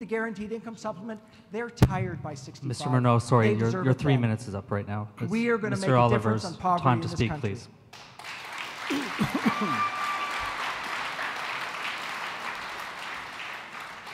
the guaranteed income supplement, they're tired by 65. Mr. Morneau, sorry, They your deserve 3 it. minutes is up right now. We are going to Mr. make a Oliver's difference on poverty time in to this speak, country. please.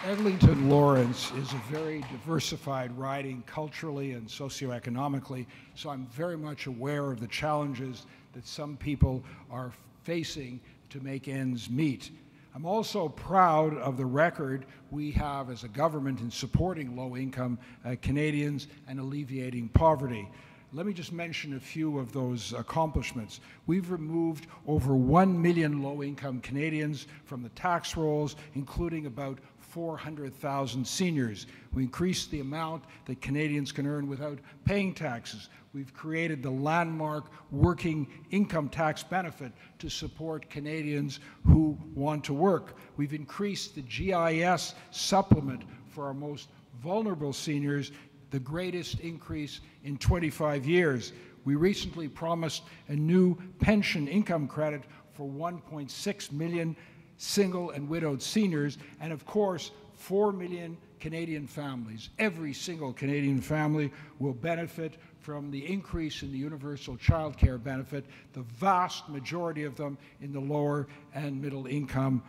Eglinton Lawrence is a very diversified riding culturally and socioeconomically, so I'm very much aware of the challenges that some people are facing to make ends meet. I'm also proud of the record we have as a government in supporting low-income Canadians and alleviating poverty. Let me just mention a few of those accomplishments. We've removed over 1 million low-income Canadians from the tax rolls, including about 400,000 seniors. We increased the amount that Canadians can earn without paying taxes. We've created the landmark working income tax benefit to support Canadians who want to work. We've increased the GIS supplement for our most vulnerable seniors, the greatest increase in 25 years. We recently promised a new pension income credit for 1.6 million single and widowed seniors, and of course, 4 million Canadian families. Every single Canadian family will benefit from the increase in the universal child care benefit, the vast majority of them in the lower and middle income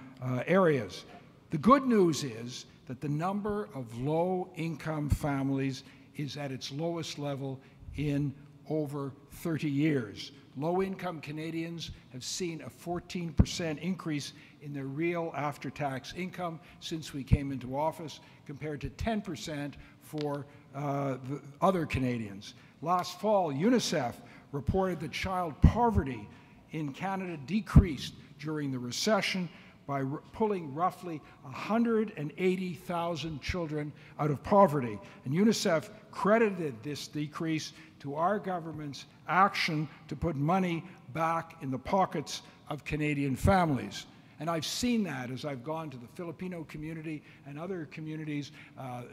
areas. The good news is that the number of low-income families is at its lowest level in over 30 years. Low-income Canadians have seen a 14% increase in their real after-tax income since we came into office, compared to 10% for the other Canadians. Last fall, UNICEF reported that child poverty in Canada decreased during the recession by pulling roughly 180,000 children out of poverty. And UNICEF credited this decrease to our government's action to put money back in the pockets of Canadian families. And I've seen that as I've gone to the Filipino community and other communities,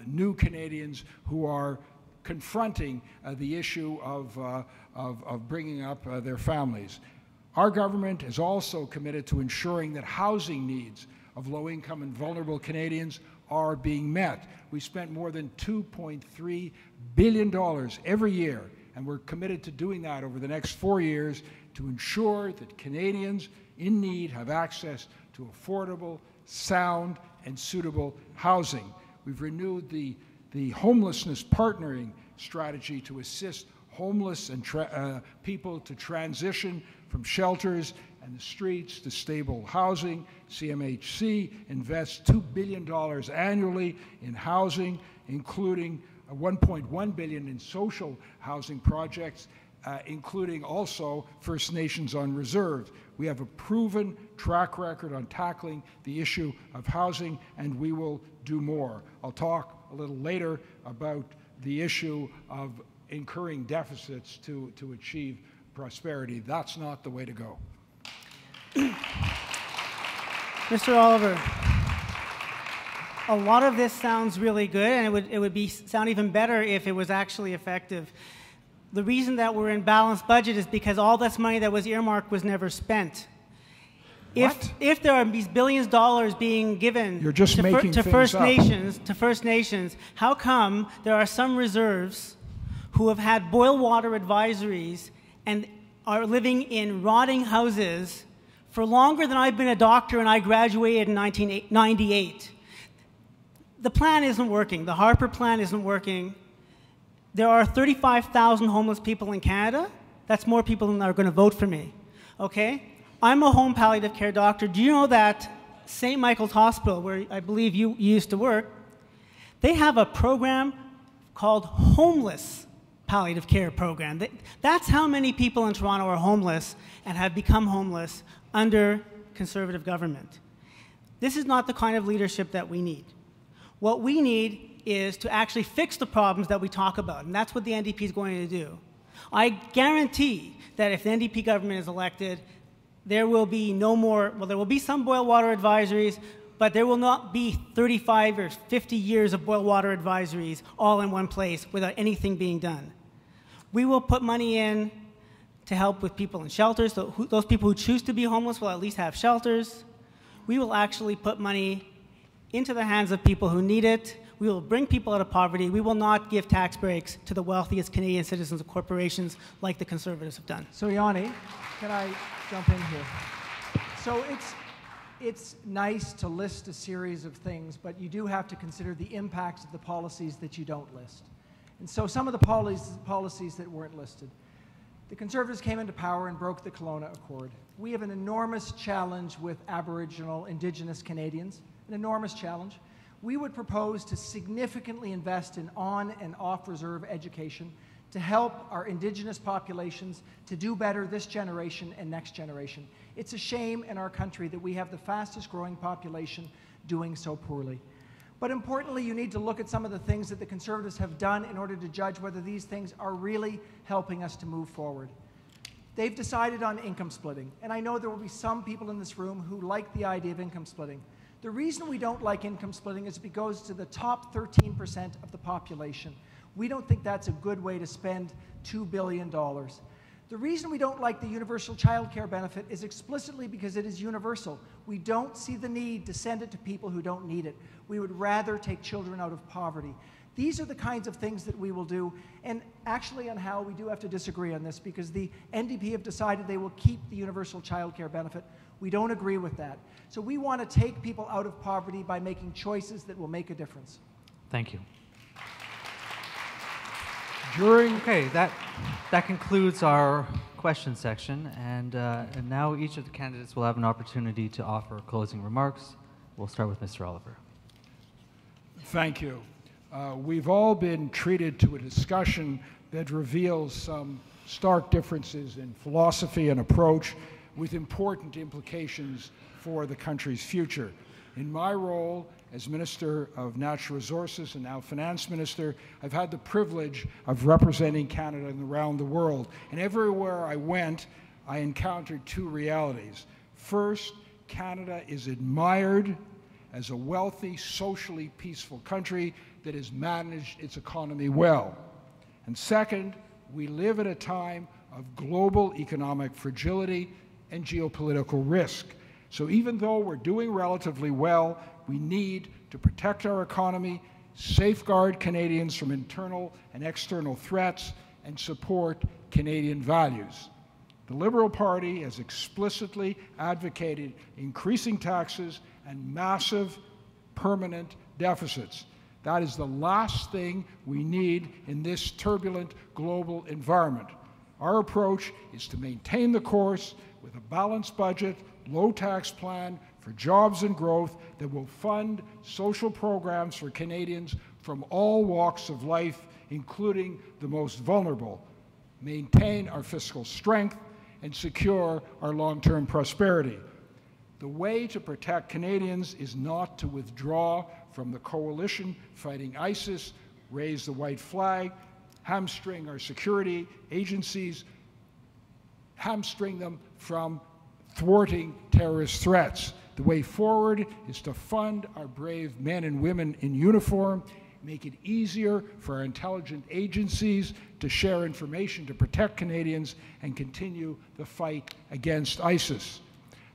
new Canadians who are confronting the issue of bringing up their families. Our government is also committed to ensuring that housing needs of low-income and vulnerable Canadians are being met. We spent more than $2.3 billion every year, and we're committed to doing that over the next 4 years to ensure that Canadians in need have access to affordable, sound, and suitable housing. We've renewed the homelessness partnering strategy to assist homeless and people to transition from shelters and the streets to stable housing. CMHC invests $2 billion annually in housing, including $1.1 billion in social housing projects, including also First Nations on reserve. We have a proven track record on tackling the issue of housing, and we will do more. I'll talk a little later about the issue of incurring deficits to achieve prosperity. That's not the way to go. Mr. Oliver, a lot of this sounds really good, and it would sound even better if it was actually effective. The reason that we're in balanced budget is because all this money that was earmarked was never spent. If there are these billions of dollars being given to First Nations, how come there are some reserves who have had boil water advisories and are living in rotting houses for longer than I've been a doctor and I graduated in 1998? The plan isn't working. The Harper plan isn't working. There are 35,000 homeless people in Canada. That's more people than are going to vote for me. Okay? I'm a home palliative care doctor. Do you know that St. Michael's Hospital, where I believe you used to work, they have a program called Homeless Palliative Care Program. That's how many people in Toronto are homeless and have become homeless under Conservative government. This is not the kind of leadership that we need. What we need is to actually fix the problems that we talk about, and that's what the NDP is going to do. I guarantee that if the NDP government is elected, there will be no more, well, there will be some boil water advisories, but there will not be 35 or 50 years of boil water advisories all in one place without anything being done. We will put money in to help with people in shelters, so those people who choose to be homeless will at least have shelters. We will actually put money into the hands of people who need it. We will bring people out of poverty. We will not give tax breaks to the wealthiest Canadian citizens and corporations like the Conservatives have done. So Yanni, can I jump in here? So it's nice to list a series of things, but you do have to consider the impacts of the policies that you don't list. And so some of the policies that weren't listed. The Conservatives came into power and broke the Kelowna Accord. We have an enormous challenge with Aboriginal, Indigenous Canadians, an enormous challenge. We would propose to significantly invest in on and off-reserve education to help our Indigenous populations to do better this generation and next generation. It's a shame in our country that we have the fastest growing population doing so poorly. But importantly, you need to look at some of the things that the Conservatives have done in order to judge whether these things are really helping us to move forward. They've decided on income splitting, and I know there will be some people in this room who like the idea of income splitting. The reason we don't like income splitting is it goes to the top 13% of the population. We don't think that's a good way to spend $2 billion. The reason we don't like the universal child care benefit is explicitly because it is universal. We don't see the need to send it to people who don't need it. We would rather take children out of poverty. These are the kinds of things that we will do. And actually on Hal, we do have to disagree on this because the NDP have decided they will keep the universal child care benefit. We don't agree with that. So we want to take people out of poverty by making choices that will make a difference. Thank you. Okay, that concludes our question section, and now each of the candidates will have an opportunity to offer closing remarks. We'll start with Mr. Oliver. Thank you. We've all been treated to a discussion that reveals some stark differences in philosophy and approach with important implications for the country's future. In my role as Minister of Natural Resources and now Finance Minister, I've had the privilege of representing Canada around the world. And everywhere I went, I encountered two realities. First, Canada is admired as a wealthy, socially peaceful country that has managed its economy well. And second, we live at a time of global economic fragility and geopolitical risk. So even though we're doing relatively well, we need to protect our economy, safeguard Canadians from internal and external threats, and support Canadian values. The Liberal Party has explicitly advocated increasing taxes and massive permanent deficits. That is the last thing we need in this turbulent global environment. Our approach is to maintain the course with a balanced budget, low tax plan for jobs and growth that will fund social programs for Canadians from all walks of life, including the most vulnerable, maintain our fiscal strength, and secure our long-term prosperity. The way to protect Canadians is not to withdraw from the coalition fighting ISIS, raise the white flag, hamstring our security agencies, hamstring them from thwarting terrorist threats. The way forward is to fund our brave men and women in uniform, make it easier for our intelligence agencies to share information to protect Canadians, and continue the fight against ISIS.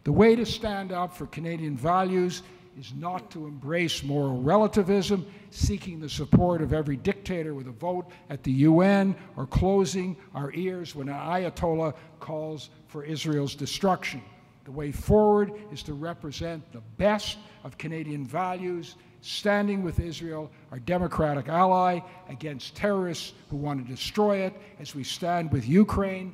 The way to stand up for Canadian values is not to embrace moral relativism, seeking the support of every dictator with a vote at the UN, or closing our ears when an Ayatollah calls for Israel's destruction. The way forward is to represent the best of Canadian values, standing with Israel, our democratic ally, against terrorists who want to destroy it, as we stand with Ukraine,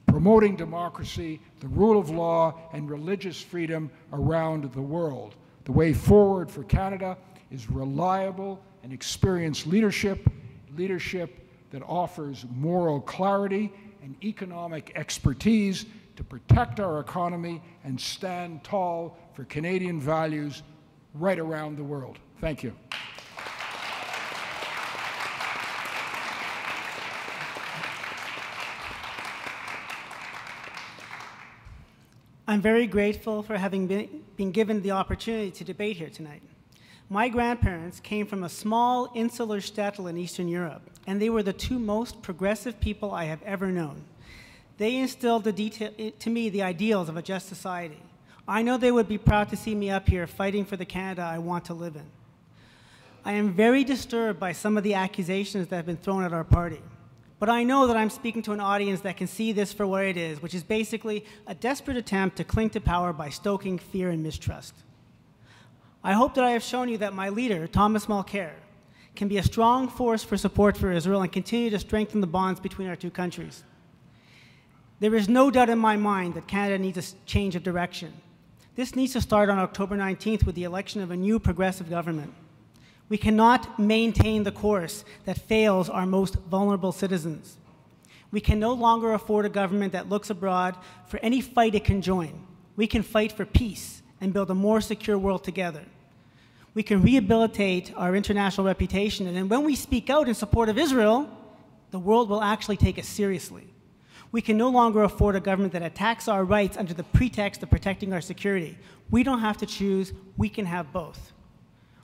promoting democracy, the rule of law, and religious freedom around the world. The way forward for Canada is reliable and experienced leadership that offers moral clarity and economic expertise to protect our economy and stand tall for Canadian values right around the world. Thank you. I'm very grateful for having been given the opportunity to debate here tonight. My grandparents came from a small insular shtetl in Eastern Europe, and they were the two most progressive people I have ever known. They instilled to me the ideals of a just society. I know they would be proud to see me up here fighting for the Canada I want to live in. I am very disturbed by some of the accusations that have been thrown at our party. But I know that I'm speaking to an audience that can see this for what it is, which is basically a desperate attempt to cling to power by stoking fear and mistrust. I hope that I have shown you that my leader, Thomas Mulcair, can be a strong force for support for Israel and continue to strengthen the bonds between our two countries. There is no doubt in my mind that Canada needs a change of direction. This needs to start on October 19th with the election of a new progressive government. We cannot maintain the course that fails our most vulnerable citizens. We can no longer afford a government that looks abroad for any fight it can join. We can fight for peace and build a more secure world together. We can rehabilitate our international reputation, and then when we speak out in support of Israel, the world will actually take us seriously. We can no longer afford a government that attacks our rights under the pretext of protecting our security. We don't have to choose. We can have both.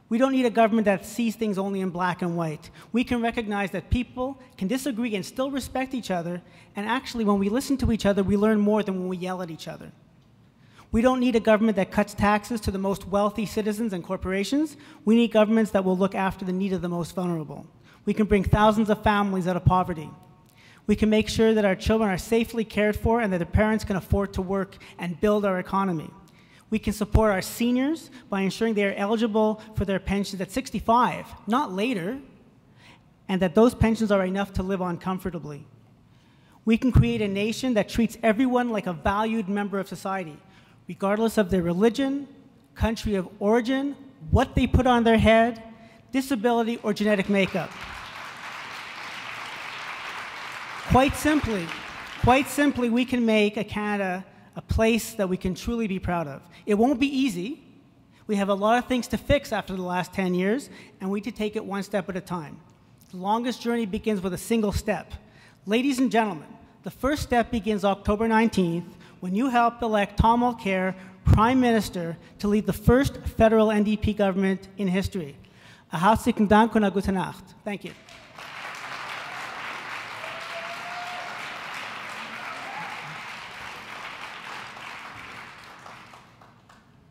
We don't need a government that sees things only in black and white. We can recognize that people can disagree and still respect each other, and actually, when we listen to each other, we learn more than when we yell at each other. We don't need a government that cuts taxes to the most wealthy citizens and corporations. We need governments that will look after the need of the most vulnerable. We can bring thousands of families out of poverty. We can make sure that our children are safely cared for and that their parents can afford to work and build our economy. We can support our seniors by ensuring they are eligible for their pensions at 65, not later, and that those pensions are enough to live on comfortably. We can create a nation that treats everyone like a valued member of society, regardless of their religion, country of origin, what they put on their head, disability, or genetic makeup. Quite simply, we can make Canada a place that we can truly be proud of. It won't be easy. We have a lot of things to fix after the last 10 years, and we need to take it one step at a time. The longest journey begins with a single step. Ladies and gentlemen, the first step begins October 19th when you help elect Tom Mulcair Prime Minister to lead the first federal NDP government in history. Herzlichen Dank und gute Nacht. Thank you.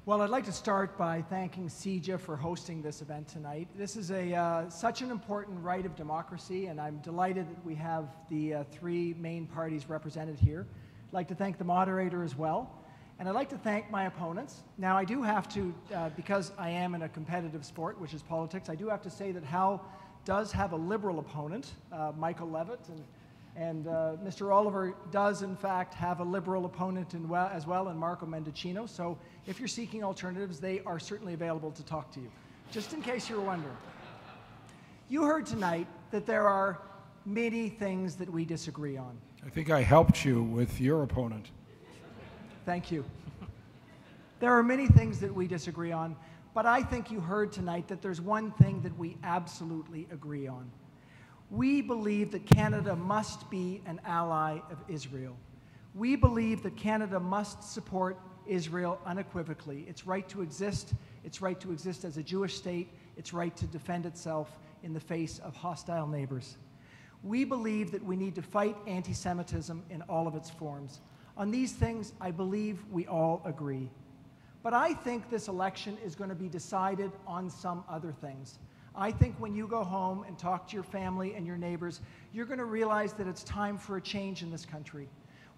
Well, I'd like to start by thanking CIJA for hosting this event tonight. This is such an important right of democracy, and I'm delighted that we have the three main parties represented here. I'd like to thank the moderator as well, and I'd like to thank my opponents. Now, I do have to, because I am in a competitive sport, which is politics, I do have to say that Hal does have a liberal opponent, Michael Levitt, and Mr. Oliver does, in fact, have a liberal opponent as well, in Marco Mendicino. So if you're seeking alternatives, they are certainly available to talk to you, just in case you're wondering. You heard tonight that there are many things that we disagree on. I think I helped you with your opponent. Thank you. There are many things that we disagree on, but I think you heard tonight that there's one thing that we absolutely agree on. We believe that Canada must be an ally of Israel. We believe that Canada must support Israel unequivocally. Its right to exist, its right to exist as a Jewish state, its right to defend itself in the face of hostile neighbors. We believe that we need to fight anti-Semitism in all of its forms. On these things, I believe we all agree. But I think this election is going to be decided on some other things. I think when you go home and talk to your family and your neighbors, you're going to realize that it's time for a change in this country.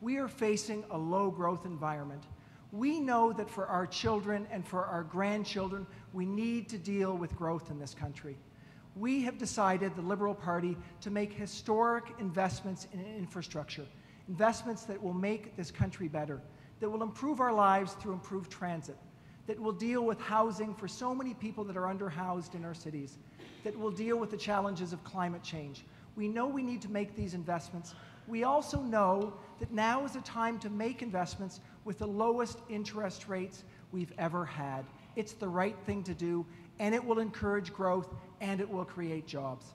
We are facing a low-growth environment. We know that for our children and for our grandchildren, we need to deal with growth in this country. We have decided, the Liberal Party, to make historic investments in infrastructure, investments that will make this country better, that will improve our lives through improved transit, that will deal with housing for so many people that are underhoused in our cities, that will deal with the challenges of climate change. We know we need to make these investments. We also know that now is a time to make investments with the lowest interest rates we've ever had. It's the right thing to do, and it will encourage growth, and it will create jobs.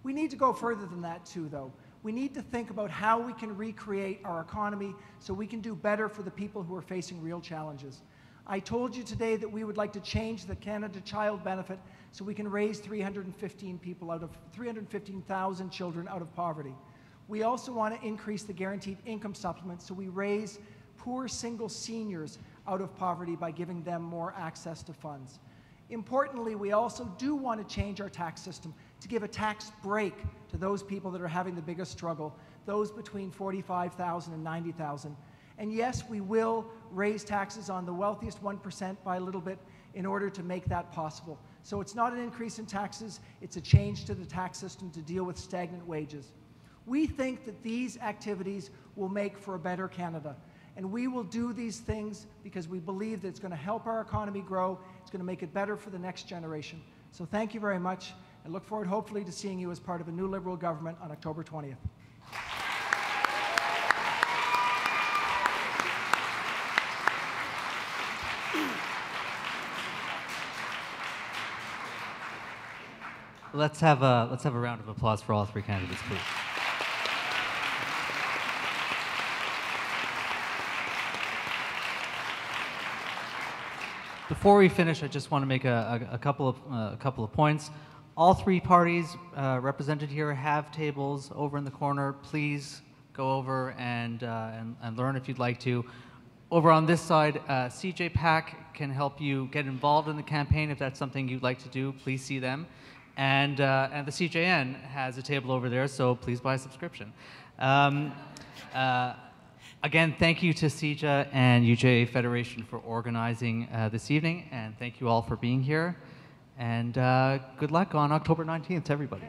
We need to go further than that too, though. We need to think about how we can recreate our economy so we can do better for the people who are facing real challenges. I told you today that we would like to change the Canada Child Benefit so we can raise 315,000 children out of poverty. We also want to increase the guaranteed income supplement so we raise poor single seniors out of poverty by giving them more access to funds. Importantly, we also do want to change our tax system to give a tax break to those people that are having the biggest struggle, those between $45,000 and $90,000. And yes, we will raise taxes on the wealthiest 1% by a little bit in order to make that possible. So it's not an increase in taxes, it's a change to the tax system to deal with stagnant wages. We think that these activities will make for a better Canada. And we will do these things because we believe that it's going to help our economy grow, it's going to make it better for the next generation. So thank you very much. I look forward, hopefully, to seeing you as part of a new Liberal government on October 20th. Let's have a round of applause for all three candidates, please. Before we finish, I just want to make a couple of points. All three parties represented here have tables over in the corner. Please go over and learn if you'd like to. Over on this side, CJ PAC can help you get involved in the campaign if that's something you'd like to do. Please see them. And the CJN has a table over there, so please buy a subscription. Again, thank you to CIJA and UJA Federation for organizing this evening, and thank you all for being here. And good luck on October 19th to everybody.